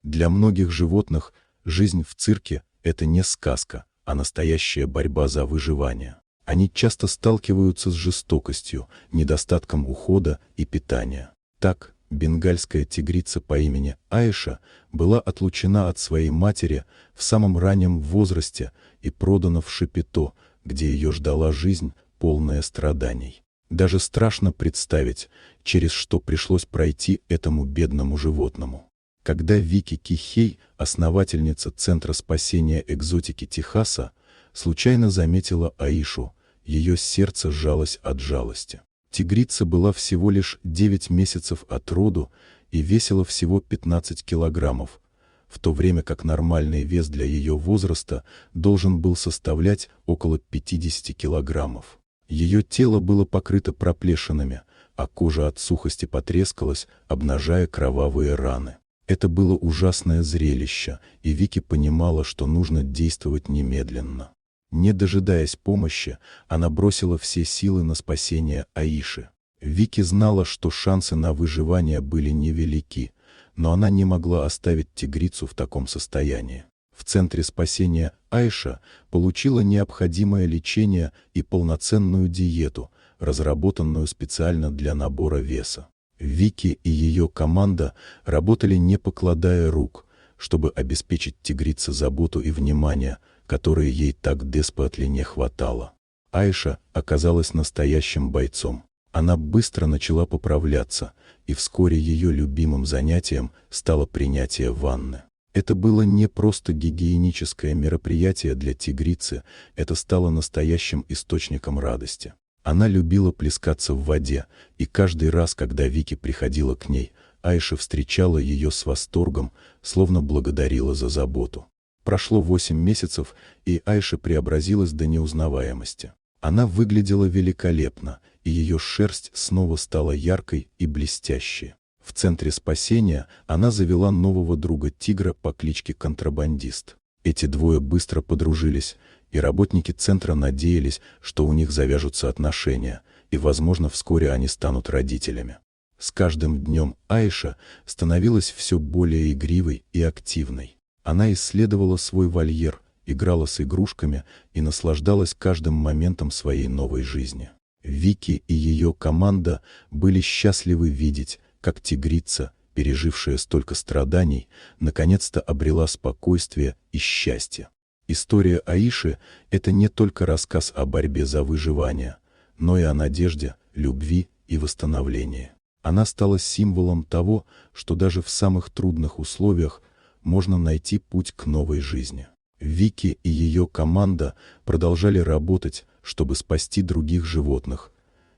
Для многих животных жизнь в цирке – это не сказка, а настоящая борьба за выживание. Они часто сталкиваются с жестокостью, недостатком ухода и питания. Так, бенгальская тигрица по имени Аиша была отлучена от своей матери в самом раннем возрасте и продана в Шапито, где ее ждала жизнь, полная страданий. Даже страшно представить, через что пришлось пройти этому бедному животному. Когда Вики Кихей, основательница Центра спасения экзотики Техаса, случайно заметила Аишу, ее сердце сжалось от жалости. Тигрица была всего лишь 9 месяцев от роду и весила всего 15 килограммов, в то время как нормальный вес для ее возраста должен был составлять около 50 килограммов. Ее тело было покрыто проплешинами, а кожа от сухости потрескалась, обнажая кровавые раны. Это было ужасное зрелище, и Вики понимала, что нужно действовать немедленно. Не дожидаясь помощи, она бросила все силы на спасение Аиши. Вики знала, что шансы на выживание были невелики, но она не могла оставить тигрицу в таком состоянии. В Центре спасения Аиша получила необходимое лечение и полноценную диету, разработанную специально для набора веса. Вики и ее команда работали не покладая рук, чтобы обеспечить тигрице заботу и внимание, которые ей так desperately не хватало. Аиша оказалась настоящим бойцом. Она быстро начала поправляться, и вскоре ее любимым занятием стало принятие ванны. Это было не просто гигиеническое мероприятие для тигрицы, это стало настоящим источником радости. Она любила плескаться в воде, и каждый раз, когда Вики приходила к ней, Аиша встречала ее с восторгом, словно благодарила за заботу. Прошло 8 месяцев, и Аиша преобразилась до неузнаваемости. Она выглядела великолепно, и ее шерсть снова стала яркой и блестящей. В Центре спасения она завела нового друга-тигра по кличке Контрабандист. Эти двое быстро подружились, и работники Центра надеялись, что у них завяжутся отношения, и, возможно, вскоре они станут родителями. С каждым днем Аиша становилась все более игривой и активной. Она исследовала свой вольер, играла с игрушками и наслаждалась каждым моментом своей новой жизни. Вики и ее команда были счастливы видеть, как тигрица, пережившая столько страданий, наконец-то обрела спокойствие и счастье. История Аиши – это не только рассказ о борьбе за выживание, но и о надежде, любви и восстановлении. Она стала символом того, что даже в самых трудных условиях можно найти путь к новой жизни. Вики и ее команда продолжали работать, чтобы спасти других животных,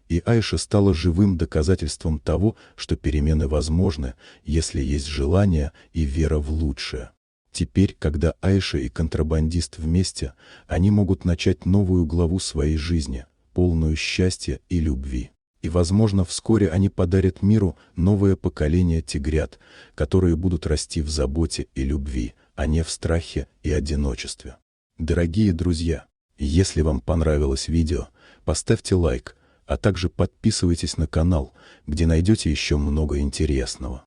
и Аиша стала живым доказательством того, что перемены возможны, если есть желание и вера в лучшее. Теперь, когда Аиша и Контрабандист вместе, они могут начать новую главу своей жизни, полную счастья и любви. И, возможно, вскоре они подарят миру новое поколение тигрят, которые будут расти в заботе и любви, а не в страхе и одиночестве. Дорогие друзья, если вам понравилось видео, поставьте лайк, а также подписывайтесь на канал, где найдете еще много интересного.